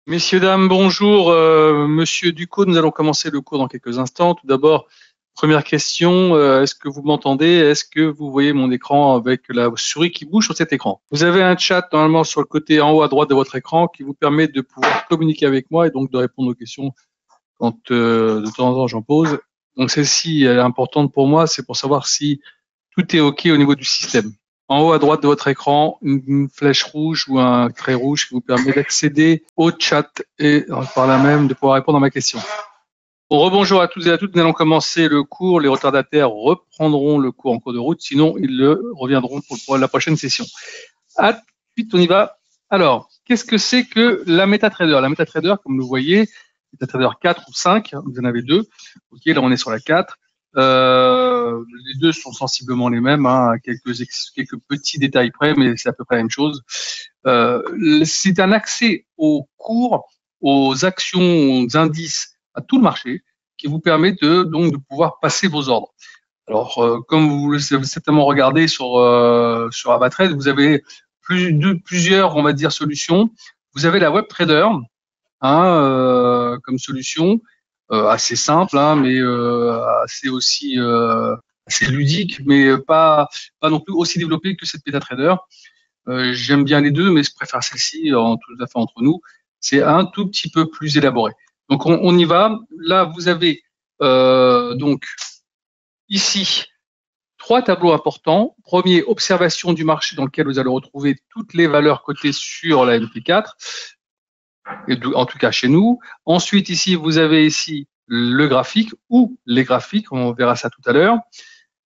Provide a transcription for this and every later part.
Messieurs, dames, bonjour. Monsieur Ducos, nous allons commencer le cours dans quelques instants. Tout d'abord, première question, est-ce que vous m'entendez? Est-ce que vous voyez mon écran avec la souris qui bouge sur cet écran? Vous avez un chat normalement sur le côté en haut à droite de votre écran qui vous permet de pouvoir communiquer avec moi et donc de répondre aux questions quand de temps en temps j'en pose. Donc celle-ci elle est importante pour moi, c'est pour savoir si tout est OK au niveau du système. En haut à droite de votre écran, une flèche rouge ou un trait rouge qui vous permet d'accéder au chat et par là même de pouvoir répondre à ma question. Bon, rebonjour à toutes et à toutes. Nous allons commencer le cours. Les retardataires reprendront le cours en cours de route, sinon ils le reviendront pour la prochaine session. À tout de suite, on y va. Alors, qu'est-ce que c'est que la MetaTrader? La MetaTrader, comme vous voyez, MetaTrader 4 ou 5, vous en avez deux. OK, là on est sur la 4. Les deux sont sensiblement les mêmes, hein, à quelques petits détails près, mais c'est à peu près la même chose. C'est un accès aux cours, aux actions, aux indices, à tout le marché, qui vous permet donc de pouvoir passer vos ordres. Alors, comme vous le certainement regardé sur Avatrade, vous avez plusieurs, on va dire, solutions. Vous avez la WebTrader, hein, comme solution, assez simple, hein, mais assez aussi assez ludique, mais pas non plus aussi développée que cette MetaTrader. J'aime bien les deux, mais je préfère celle-ci tout à fait entre nous. C'est un tout petit peu plus élaboré. Donc on y va. Là, vous avez donc ici trois tableaux importants. Premier, observation du marché dans lequel vous allez retrouver toutes les valeurs cotées sur la MT4, et en tout cas chez nous. Ensuite, ici, vous avez ici le graphique ou les graphiques, on verra ça tout à l'heure.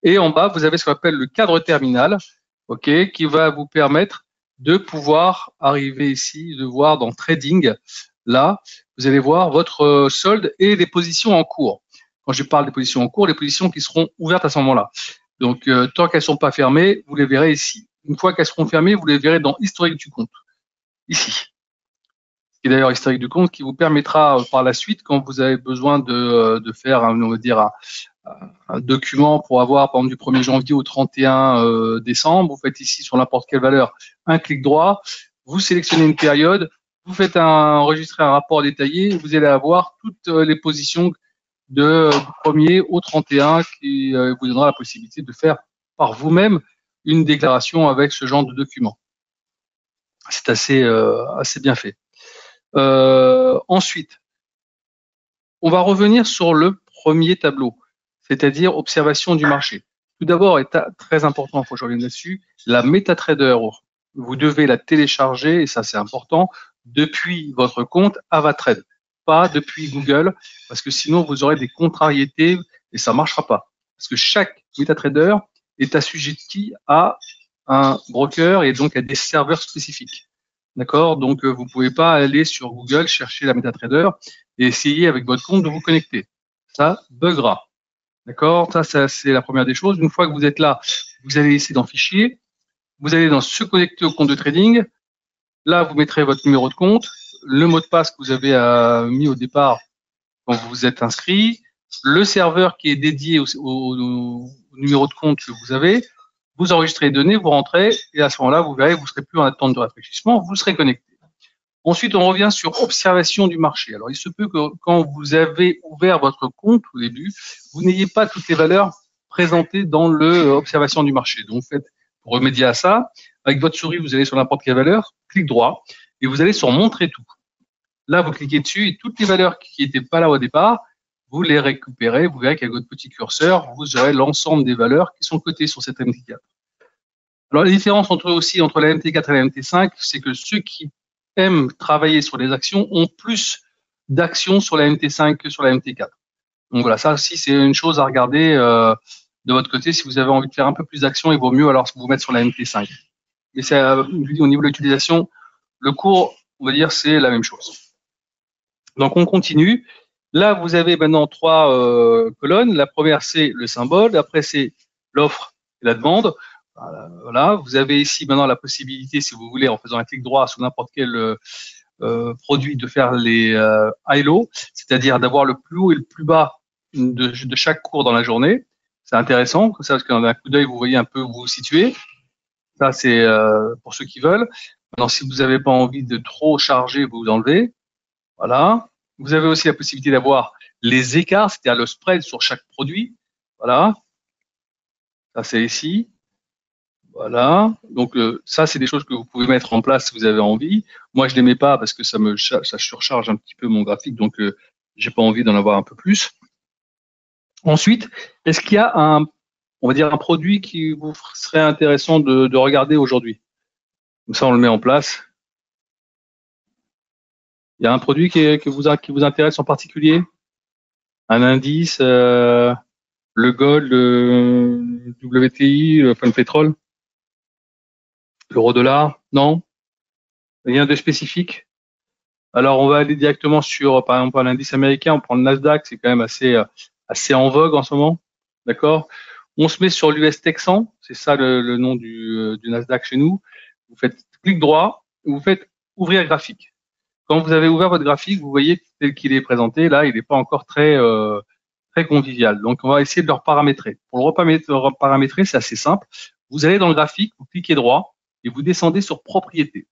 Et en bas, vous avez ce qu'on appelle le cadre terminal, ok, qui va vous permettre de pouvoir arriver ici, de voir dans Trading, là, vous allez voir votre solde et les positions en cours. Quand je parle des positions en cours, les positions qui seront ouvertes à ce moment-là. Donc, tant qu'elles ne sont pas fermées, vous les verrez ici. Une fois qu'elles seront fermées, vous les verrez dans Historique du compte, ici. Qui est d'ailleurs historique du compte, qui vous permettra par la suite, quand vous avez besoin de faire, on va dire, un document pour avoir, par exemple, du 1er janvier au 31 décembre, vous faites ici sur n'importe quelle valeur un clic droit, vous sélectionnez une période, vous faites enregistrer un rapport détaillé, vous allez avoir toutes les positions du 1er au 31 qui vous donnera la possibilité de faire par vous-même une déclaration avec ce genre de document. C'est assez bien fait. Ensuite, on va revenir sur le premier tableau, c'est-à-dire observation du marché. Tout d'abord, est très important, il faut que je revienne là-dessus, la MetaTrader, vous devez la télécharger, et ça c'est important, depuis votre compte Avatrade, pas depuis Google, parce que sinon vous aurez des contrariétés et ça ne marchera pas. Parce que chaque MetaTrader est assujetti à un broker et donc à des serveurs spécifiques. D'accord? Donc, vous ne pouvez pas aller sur Google, chercher la MetaTrader et essayer avec votre compte de vous connecter. Ça buggera. D'accord? Ça c'est la première des choses. Une fois que vous êtes là, vous allez essayer dans Fichier. Vous allez dans Se connecter au compte de trading. Là, vous mettrez votre numéro de compte, le mot de passe que vous avez mis au départ quand vous vous êtes inscrit, le serveur qui est dédié au numéro de compte que vous avez. Vous enregistrez les données, vous rentrez, et à ce moment-là, vous verrez, vous ne serez plus en attente de rafraîchissement, vous serez connecté. Ensuite, on revient sur observation du marché. Alors, il se peut que quand vous avez ouvert votre compte au début, vous n'ayez pas toutes les valeurs présentées dans le observation du marché. Donc, pour remédier à ça, avec votre souris, vous allez sur n'importe quelle valeur, clic droit, et vous allez sur Montrer tout. Là, vous cliquez dessus et toutes les valeurs qui n'étaient pas là au départ, vous les récupérez. Vous verrez qu'avec votre petit curseur, vous aurez l'ensemble des valeurs qui sont cotées sur cette MT4. Alors, la différence entre la MT4 et la MT5, c'est que ceux qui aiment travailler sur les actions ont plus d'actions sur la MT5 que sur la MT4. Donc voilà, ça aussi, c'est une chose à regarder de votre côté. Si vous avez envie de faire un peu plus d'actions, il vaut mieux alors vous mettre sur la MT5. Mais c'est au niveau de l'utilisation, le cours, on va dire, c'est la même chose. Donc, on continue. Là, vous avez maintenant trois colonnes. La première, c'est le symbole. Après, c'est l'offre et la demande. Voilà. Vous avez ici maintenant la possibilité, si vous voulez, en faisant un clic droit sur n'importe quel produit, de faire les high-low, c'est-à-dire d'avoir le plus haut et le plus bas de chaque cours dans la journée. C'est intéressant, comme ça, parce qu'un coup d'œil, vous voyez un peu où vous vous situez. Ça, c'est pour ceux qui veulent. Maintenant, si vous n'avez pas envie de trop charger, vous enlevez. Voilà. Vous avez aussi la possibilité d'avoir les écarts, c'est-à-dire le spread sur chaque produit. Voilà. Ça, c'est ici. Voilà. Donc, ça, c'est des choses que vous pouvez mettre en place si vous avez envie. Moi, je ne les mets pas parce que ça surcharge un petit peu mon graphique, donc j'ai pas envie d'en avoir un peu plus. Ensuite, est-ce qu'il y a on va dire, un produit qui vous serait intéressant de regarder aujourd'hui? Comme ça, on le met en place. Il y a un produit qui vous intéresse en particulier? Un indice, le gold, le WTI, enfin le pétrole, l'euro-dollar? Non? Rien de spécifique? Alors, on va aller directement sur, par exemple, l'indice américain. On prend le Nasdaq, c'est quand même assez en vogue en ce moment. D'accord? On se met sur l'US Texan, c'est ça le nom du Nasdaq chez nous. Vous faites clic droit, vous faites ouvrir graphique. Quand vous avez ouvert votre graphique, vous voyez tel qu'il est présenté. Là, il n'est pas encore très convivial. Donc, on va essayer de le reparamétrer. Pour le reparamétrer, c'est assez simple. Vous allez dans le graphique, vous cliquez droit et vous descendez sur propriétés.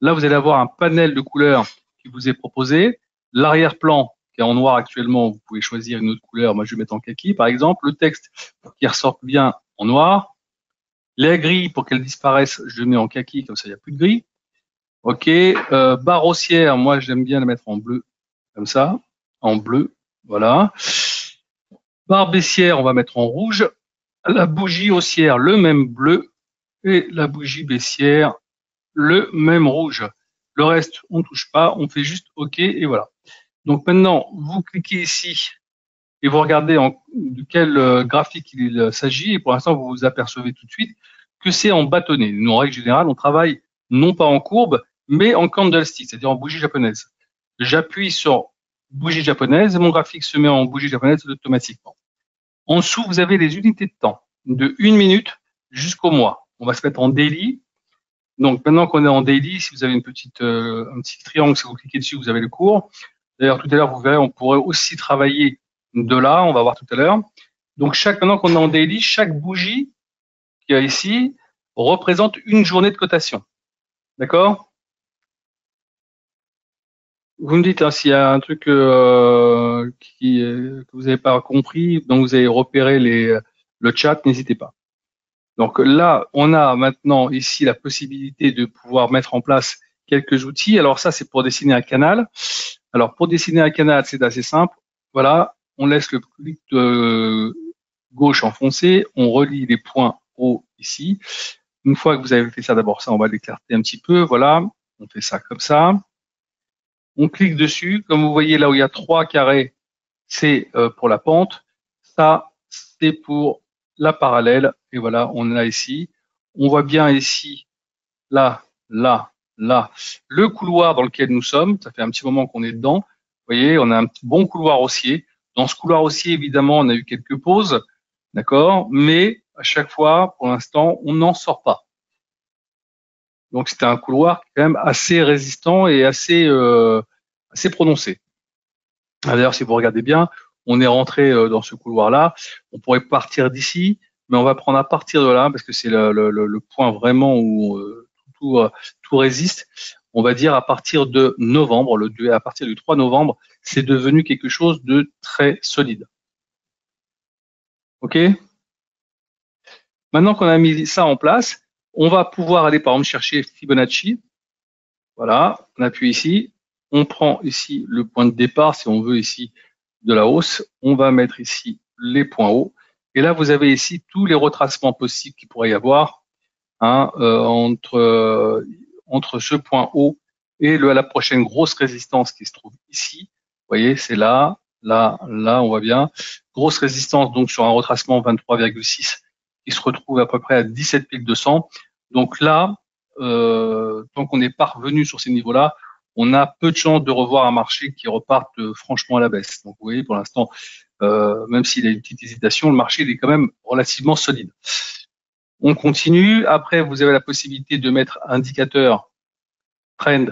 Là, vous allez avoir un panel de couleurs qui vous est proposé. L'arrière-plan qui est en noir actuellement, vous pouvez choisir une autre couleur. Moi, je vais mettre en kaki, par exemple. Le texte pour qu'il ressorte bien en noir. Les grilles, pour qu'elles disparaissent, je le mets en kaki, comme ça, il n'y a plus de gris. OK. Barre haussière, moi, j'aime bien la mettre en bleu, comme ça, en bleu. Voilà. Barre baissière, on va mettre en rouge. La bougie haussière, le même bleu. Et la bougie baissière, le même rouge. Le reste, on ne touche pas, on fait juste OK et voilà. Donc maintenant, vous cliquez ici et vous regardez de quel graphique il s'agit. Et pour l'instant, vous vous apercevez tout de suite que c'est en bâtonnet. Nous, en règle générale, on travaille non pas en courbe, mais en candlestick, c'est-à-dire en bougie japonaise. J'appuie sur bougie japonaise et mon graphique se met en bougie japonaise automatiquement. En dessous, vous avez les unités de temps, de 1 minute jusqu'au mois. On va se mettre en daily. Donc maintenant qu'on est en daily, si vous avez un petit triangle, si vous cliquez dessus, vous avez le cours. D'ailleurs, tout à l'heure, vous verrez, on pourrait aussi travailler de là, on va voir tout à l'heure. Donc maintenant qu'on est en daily, chaque bougie qu'il y a ici représente une journée de cotation. D'accord? Vous me dites s'il y a un truc que vous n'avez pas compris, donc vous avez repéré le chat, n'hésitez pas. Donc là, on a maintenant ici la possibilité de pouvoir mettre en place quelques outils. Alors ça, c'est pour dessiner un canal. Alors pour dessiner un canal, c'est assez simple. Voilà, on laisse le clic gauche enfoncé, on relie les points hauts ici. Une fois que vous avez fait ça, d'abord ça, on va l'éclairter un petit peu. Voilà, on fait ça comme ça. On clique dessus. Comme vous voyez là où il y a 3 carrés, c'est pour la pente. Ça, c'est pour la parallèle. Et voilà, on a ici. On voit bien ici, là, là, là, le couloir dans lequel nous sommes. Ça fait un petit moment qu'on est dedans. Vous voyez, on a un bon couloir haussier. Dans ce couloir haussier, évidemment, on a eu quelques pauses. D'accord? Mais à chaque fois, pour l'instant, on n'en sort pas. Donc, c'était un couloir quand même assez résistant et assez prononcé. D'ailleurs, si vous regardez bien, on est rentré dans ce couloir-là. On pourrait partir d'ici, mais on va prendre à partir de là parce que c'est le point vraiment où tout résiste. On va dire à partir de novembre, à partir du 3 novembre, c'est devenu quelque chose de très solide. OK? Maintenant qu'on a mis ça en place, on va pouvoir aller par exemple chercher Fibonacci. Voilà, on appuie ici. On prend ici le point de départ, si on veut ici de la hausse. On va mettre ici les points hauts. Et là, vous avez ici tous les retracements possibles qu'il pourrait y avoir entre ce point haut et la prochaine grosse résistance qui se trouve ici. Vous voyez, c'est là, là, là, on voit bien. Grosse résistance donc sur un retracement 23,6 qui se retrouve à peu près à 17 200. Donc là, tant qu'on n'est pas revenu sur ces niveaux-là, on a peu de chances de revoir un marché qui reparte franchement à la baisse. Donc vous voyez, pour l'instant, même s'il a une petite hésitation, le marché il est quand même relativement solide. On continue. Après, vous avez la possibilité de mettre indicateur trend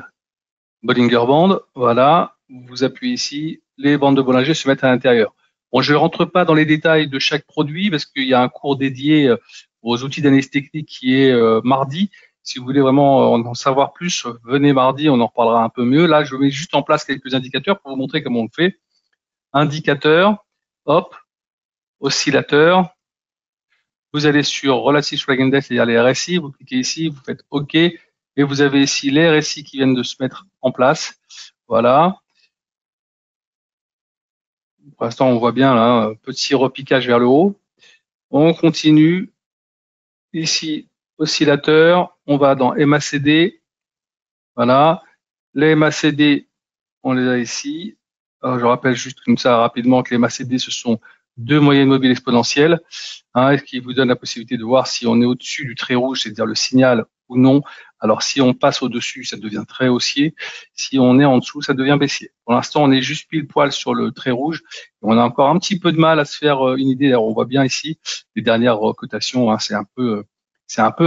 Bollinger Band. Voilà, vous appuyez ici, les bandes de Bollinger se mettent à l'intérieur. Bon, je ne rentre pas dans les détails de chaque produit parce qu'il y a un cours dédié aux outils d'analyse technique qui est mardi. Si vous voulez vraiment en savoir plus, venez mardi, on en reparlera un peu mieux. Là, je mets juste en place quelques indicateurs pour vous montrer comment on le fait. Indicateur, hop, oscillateur. Vous allez sur Relative Strike Index, c'est-à-dire les RSI, vous cliquez ici, vous faites OK, et vous avez ici les RSI qui viennent de se mettre en place. Voilà. Pour l'instant, on voit bien là, un petit repiquage vers le haut. On continue. Ici, oscillateur, on va dans MACD. Voilà. Les MACD, on les a ici. Alors, je rappelle juste comme ça rapidement que les MACD, ce sont deux moyennes mobiles exponentielles, hein, qui vous donnent la possibilité de voir si on est au-dessus du trait rouge, c'est-à-dire le signal, ou non. Alors, si on passe au-dessus, ça devient très haussier. Si on est en dessous, ça devient baissier. Pour l'instant, on est juste pile poil sur le trait rouge. On a encore un petit peu de mal à se faire une idée. Alors, on voit bien ici les dernières cotations, hein, c'est un peu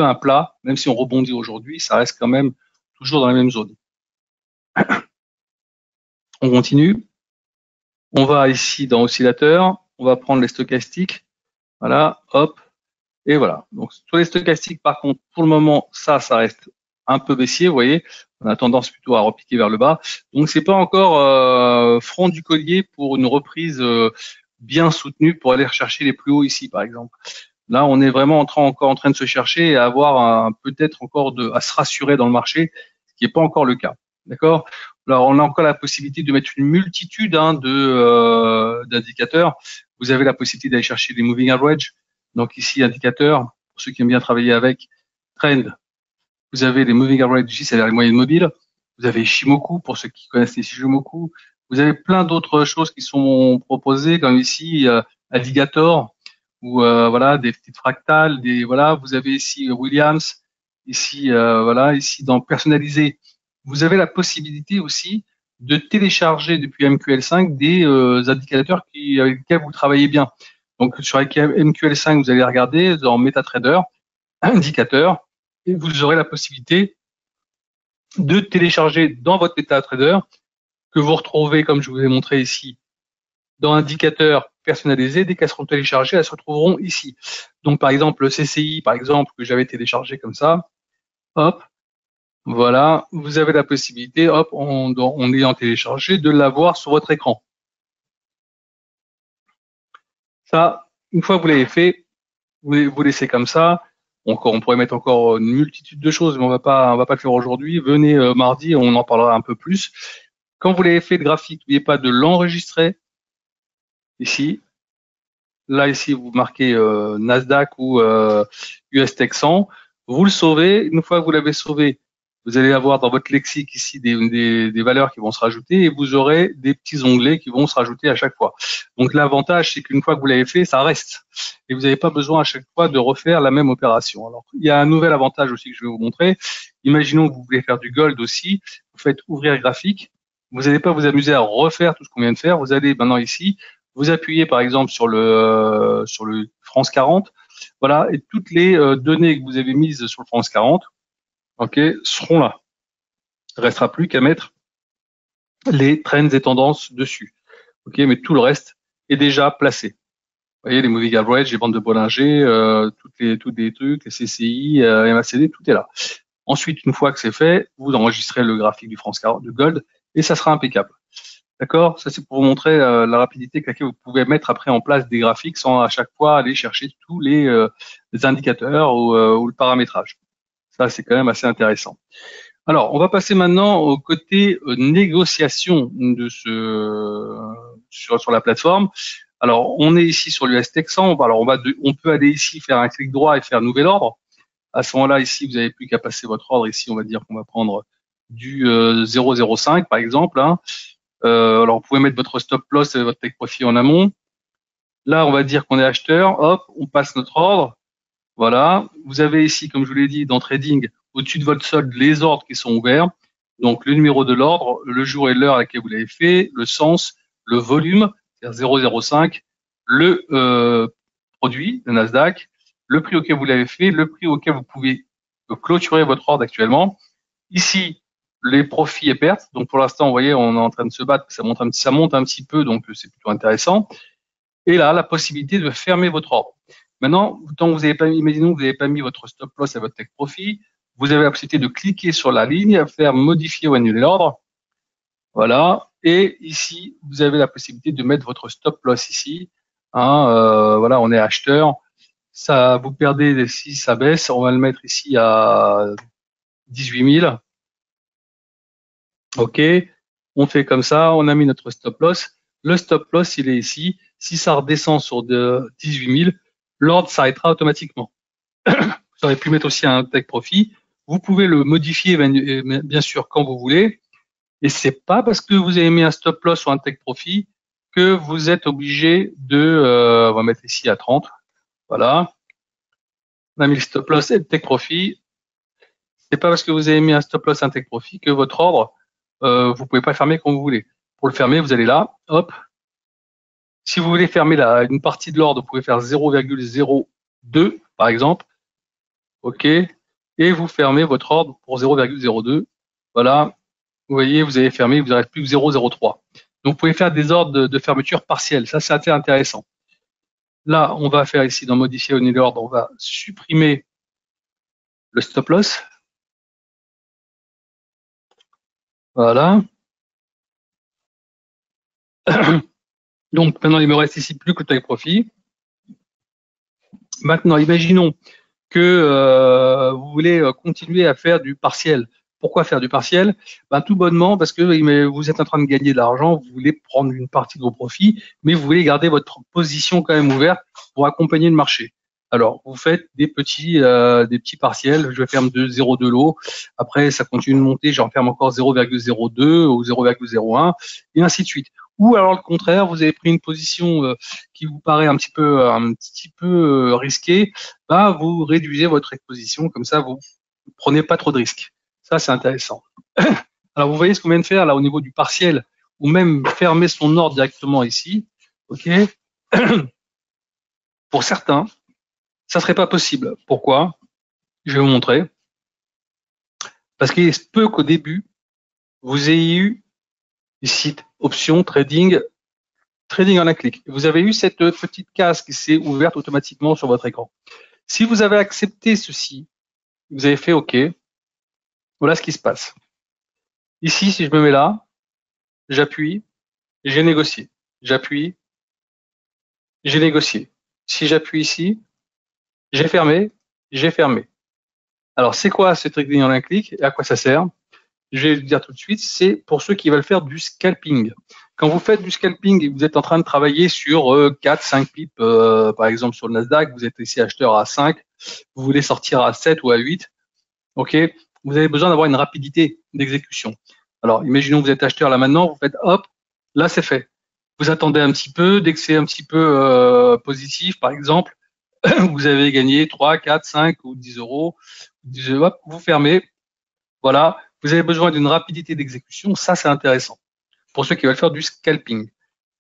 un plat. Même si on rebondit aujourd'hui, ça reste quand même toujours dans la même zone. On continue. On va ici dans oscillateur. On va prendre les stochastiques. Voilà, hop. Et voilà. Donc, sur les stochastiques, par contre, pour le moment, ça reste un peu baissier, vous voyez. On a tendance plutôt à repiquer vers le bas. Donc, c'est pas encore front du collier pour une reprise bien soutenue pour aller rechercher les plus hauts ici, par exemple. Là, on est vraiment encore en train de se chercher et à avoir peut-être encore à se rassurer dans le marché, ce qui n'est pas encore le cas. D'accord? Alors, on a encore la possibilité de mettre une multitude d'indicateurs. Vous avez la possibilité d'aller chercher les moving average. Donc ici, indicateur, pour ceux qui aiment bien travailler avec, trend. Vous avez les moving average ici, c'est-à-dire les moyennes mobiles. Vous avez Shimoku, pour ceux qui connaissent les Shimoku. Vous avez plein d'autres choses qui sont proposées, comme ici, Alligator, ou voilà, des petites fractales, voilà. Vous avez ici Williams, ici, voilà, ici dans personnalisé. Vous avez la possibilité aussi de télécharger depuis MQL5 des indicateurs avec lesquels vous travaillez bien. Donc sur MQL5, vous allez regarder dans MetaTrader, indicateur, et vous aurez la possibilité de télécharger dans votre MetaTrader, que vous retrouvez, comme je vous ai montré ici, dans indicateur personnalisé. Dès qu'elles seront téléchargées, elles se retrouveront ici. Donc par exemple, le CCI, par exemple, que j'avais téléchargé comme ça, hop, voilà, vous avez la possibilité, hop, en ayant téléchargé, de l'avoir sur votre écran. Ça, une fois que vous l'avez fait, vous laissez comme ça. On pourrait mettre encore une multitude de choses, mais on va pas le faire aujourd'hui. Venez mardi, on en parlera un peu plus. Quand vous l'avez fait le graphique, n'oubliez pas de l'enregistrer ici. Là, ici, vous marquez Nasdaq ou US Tech 100. Vous le sauvez. Une fois que vous l'avez sauvé, vous allez avoir dans votre lexique ici des valeurs qui vont se rajouter et vous aurez des petits onglets qui vont se rajouter à chaque fois. Donc l'avantage, c'est qu'une fois que vous l'avez fait, ça reste. Et vous n'avez pas besoin à chaque fois de refaire la même opération. Alors, il y a un nouvel avantage aussi que je vais vous montrer. Imaginons que vous voulez faire du gold aussi. Vous faites ouvrir graphique. Vous n'allez pas vous amuser à refaire tout ce qu'on vient de faire. Vous allez maintenant ici, vous appuyez par exemple sur le France 40. Voilà, et toutes les données que vous avez mises sur le France 40, ok, seront là. Il ne restera plus qu'à mettre les trends et tendances dessus. Ok, mais tout le reste est déjà placé. Vous voyez, les moving average, les bandes de Bollinger, tous des trucs, les CCI, MACD, tout est là. Ensuite, une fois que c'est fait, vous enregistrez le graphique du France 40, du Gold, et ça sera impeccable. D'accord? Ça, c'est pour vous montrer la rapidité avec laquelle vous pouvez mettre après en place des graphiques sans à chaque fois aller chercher tous les indicateurs ou le paramétrage. Ça, c'est quand même assez intéressant. Alors, on va passer maintenant au côté négociation de sur la plateforme. Alors, on est ici sur l'US Tech 100. Alors, on peut aller ici faire un clic droit et faire nouvel ordre. À ce moment-là, ici, vous n'avez plus qu'à passer votre ordre. Ici, on va dire qu'on va prendre du 0,05 par exemple. Hein. Alors, vous pouvez mettre votre stop loss et votre take profit en amont. Là, on va dire qu'on est acheteur. Hop, on passe notre ordre. Voilà. Vous avez ici, comme je vous l'ai dit, dans trading, au-dessus de votre solde, les ordres qui sont ouverts. Donc, le numéro de l'ordre, le jour et l'heure à laquelle vous l'avez fait, le sens, le volume, c'est-à-dire 0,05, le produit, le Nasdaq, le prix auquel vous l'avez fait, le prix auquel vous pouvez clôturer votre ordre actuellement. Ici, les profits et pertes. Donc, pour l'instant, vous voyez, on est en train de se battre, ça monte un petit peu, donc c'est plutôt intéressant. Et là, la possibilité de fermer votre ordre. Maintenant, tant que vous n'avez pas, imaginons que vous n'avez pas mis votre stop loss à votre take profit, vous avez la possibilité de cliquer sur la ligne, faire modifier ou annuler l'ordre. Voilà. Et ici, vous avez la possibilité de mettre votre stop loss ici. Hein, voilà, on est acheteur. Ça, vous perdez si ça baisse. On va le mettre ici à 18 000. OK. On fait comme ça. On a mis notre stop loss. Le stop loss, il est ici. Si ça redescend sur 18 000, l'ordre s'arrêtera automatiquement. Vous auriez pu mettre aussi un take profit. Vous pouvez le modifier, bien sûr, quand vous voulez. Et c'est pas parce que vous avez mis un stop loss ou un take profit que vous êtes obligé de, on va mettre ici à 30. Voilà. On a mis le stop loss et le take profit. C'est pas parce que vous avez mis un stop loss et un take profit que votre ordre, vous pouvez pas le fermer quand vous voulez. Pour le fermer, vous allez là, hop. Si vous voulez fermer une partie de l'ordre, vous pouvez faire 0,02 par exemple. OK. Et vous fermez votre ordre pour 0,02. Voilà. Vous voyez, vous avez fermé, vous n'arrêtez plus que 0,03. Donc, vous pouvez faire des ordres de fermeture partielle. Ça, c'est assez intéressant. Là, on va faire ici dans modifier au nid d'ordre, on va supprimer le stop loss. Voilà. Donc, maintenant, il me reste ici plus que le take profit. Maintenant, imaginons que vous voulez continuer à faire du partiel. Pourquoi faire du partiel? Tout bonnement parce que vous êtes en train de gagner de l'argent, vous voulez prendre une partie de vos profits, mais vous voulez garder votre position quand même ouverte pour accompagner le marché. Alors, vous faites des petits partiels. Je ferme de 0,2 lot. Après, ça continue de monter. J'en ferme encore 0,02 ou 0,01 et ainsi de suite. Ou alors le contraire, vous avez pris une position qui vous paraît un petit peu risquée, vous réduisez votre exposition, comme ça vous ne prenez pas trop de risques. Ça, c'est intéressant. Alors, vous voyez ce qu'on vient de faire là au niveau du partiel, ou même fermer son ordre directement ici. OK. Pour certains, ça serait pas possible. Pourquoi? Je vais vous montrer. Parce qu'il se peut qu'au début, vous ayez eu ici option trading en un clic. Vous avez eu cette petite case qui s'est ouverte automatiquement sur votre écran. Si vous avez accepté ceci, vous avez fait OK, voilà ce qui se passe. Ici, si je me mets là, j'appuie, j'ai négocié. J'appuie, j'ai négocié. Si j'appuie ici, j'ai fermé, j'ai fermé. Alors, c'est quoi ce trading en un clic et à quoi ça sert? Je vais le dire tout de suite, c'est pour ceux qui veulent faire du scalping. Quand vous faites du scalping et que vous êtes en train de travailler sur 4-5 pips, par exemple sur le Nasdaq, vous êtes ici acheteur à 5, vous voulez sortir à 7 ou à 8, OK, vous avez besoin d'avoir une rapidité d'exécution. Alors, imaginons que vous êtes acheteur là maintenant, vous faites hop, là c'est fait. Vous attendez un petit peu, dès que c'est un petit peu positif, par exemple, vous avez gagné 3, 4, 5 ou 10 euros, hop, vous fermez. Voilà, vous avez besoin d'une rapidité d'exécution, ça c'est intéressant pour ceux qui veulent faire du scalping.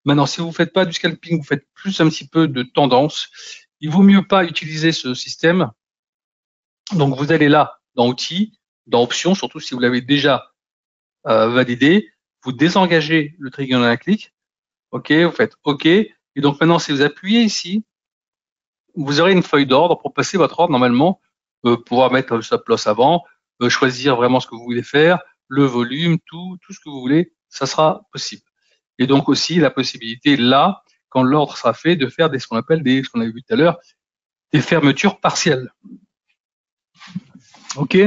Maintenant, si vous ne faites pas du scalping, vous faites plus un petit peu de tendance, il vaut mieux pas utiliser ce système. Donc vous allez là, dans outils, dans options, surtout si vous l'avez déjà validé, vous désengagez le trigger en un clic, OK, vous faites OK, et donc maintenant si vous appuyez ici, vous aurez une feuille d'ordre pour passer votre ordre normalement, pouvoir mettre le stop loss avant, choisir vraiment ce que vous voulez faire, le volume, tout ce que vous voulez, ça sera possible. Et donc aussi la possibilité là, quand l'ordre sera fait, de faire ce qu'on appelle ce qu'on avait vu tout à l'heure, des fermetures partielles. OK.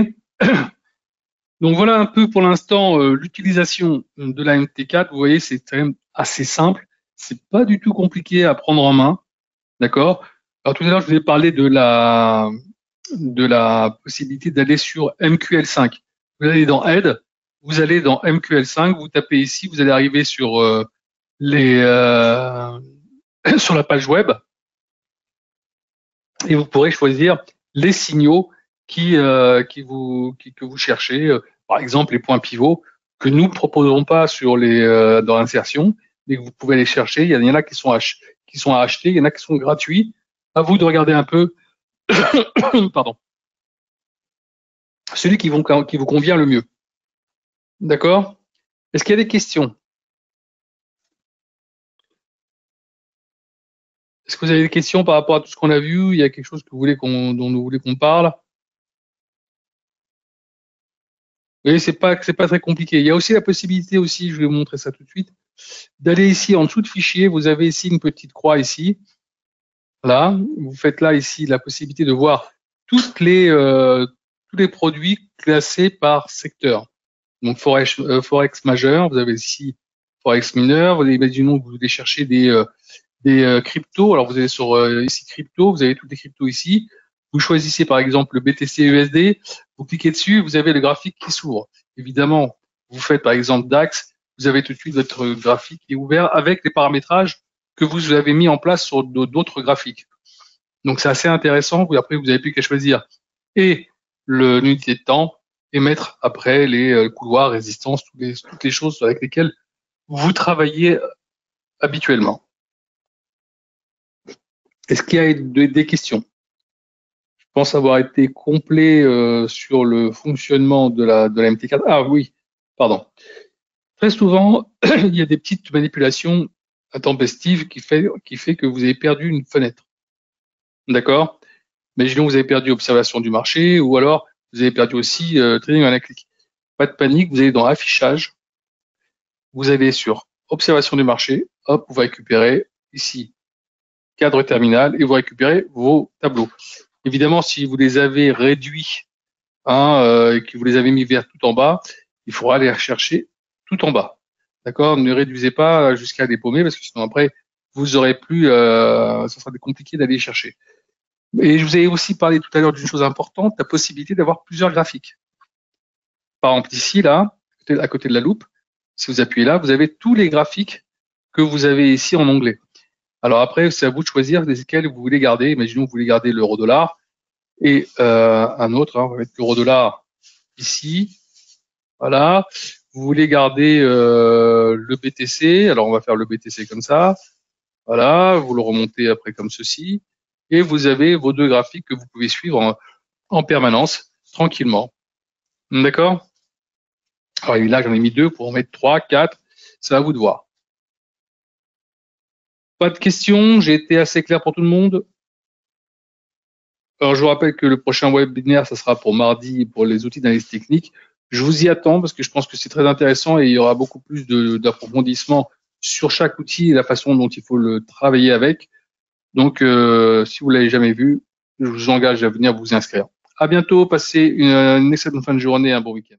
Donc voilà un peu pour l'instant l'utilisation de la MT4. Vous voyez, c'est quand même assez simple. C'est pas du tout compliqué à prendre en main. D'accord. Alors tout à l'heure, je vous ai parlé de la possibilité d'aller sur MQL5. Vous allez dans Aide, vous allez dans MQL5, vous tapez ici, vous allez arriver sur sur la page web et vous pourrez choisir les signaux que vous cherchez. Par exemple, les points pivots que nous ne proposerons pas dans l'insertion, mais que vous pouvez aller chercher. Il y en a qui sont à acheter, il y en a qui sont gratuits. À vous de regarder un peu. Pardon. Celui qui vous convient le mieux. D'accord? Est-ce qu'il y a des questions? Est-ce que vous avez des questions par rapport à tout ce qu'on a vu? Il y a quelque chose que vous voulez dont vous voulez qu'on parle? voyez, c'est pas très compliqué. Il y a aussi la possibilité aussi, je vais vous montrer ça tout de suite, d'aller ici en dessous de fichier. Vous avez ici une petite croix ici. Là, vous faites là ici la possibilité de voir tous les produits classés par secteur. Donc Forex majeur, vous avez ici Forex mineur, vous avez, imaginons que vous voulez chercher des cryptos. Alors vous allez sur ici crypto, vous avez toutes les cryptos ici. Vous choisissez par exemple le BTC USD, vous cliquez dessus, vous avez le graphique qui s'ouvre. Évidemment, vous faites par exemple DAX, vous avez tout de suite votre graphique qui est ouvert avec les paramétrages que vous avez mis en place sur d'autres graphiques. Donc c'est assez intéressant. Après, vous n'avez plus qu'à choisir et l'unité de temps et mettre après les couloirs, résistances, toutes les choses avec lesquelles vous travaillez habituellement. Est-ce qu'il y a des questions? Je pense avoir été complet sur le fonctionnement de la MT4. Ah oui, pardon. Très souvent, il y a des petites manipulations intempestives qui fait que vous avez perdu une fenêtre. D'accord? Imaginons que vous avez perdu observation du marché ou alors vous avez perdu aussi trading à un clic. Pas de panique, vous allez dans affichage, vous allez sur observation du marché, hop, vous récupérez ici cadre terminal et vous récupérez vos tableaux. Évidemment, si vous les avez réduits et que vous les avez mis vers tout en bas, il faudra les rechercher tout en bas. D'accord? Ne réduisez pas jusqu'à les paumer parce que sinon après, vous aurez plus, ça sera compliqué d'aller chercher. Et je vous ai aussi parlé tout à l'heure d'une chose importante, la possibilité d'avoir plusieurs graphiques. Par exemple, ici, là, à côté de la loupe, si vous appuyez là, vous avez tous les graphiques que vous avez ici en onglet. Alors après, c'est à vous de choisir lesquels vous voulez garder. Imaginons que vous voulez garder l'euro-dollar et un autre, on va mettre l'euro-dollar ici. Voilà. Vous voulez garder le BTC. Alors on va faire le BTC comme ça. Voilà. Vous le remontez après comme ceci. Et vous avez vos deux graphiques que vous pouvez suivre en permanence, tranquillement. D'accord? Alors là, j'en ai mis 2 pour en mettre 3, 4. C'est à vous de voir. Pas de questions? J'ai été assez clair pour tout le monde? Alors, je vous rappelle que le prochain webinaire, ça sera pour mardi pour les outils d'analyse technique. Je vous y attends parce que je pense que c'est très intéressant et il y aura beaucoup plus d'approfondissement sur chaque outil et la façon dont il faut le travailler avec. Donc, si vous l'avez jamais vu, je vous engage à venir vous inscrire. À bientôt, passez une excellente fin de journée et un bon week-end.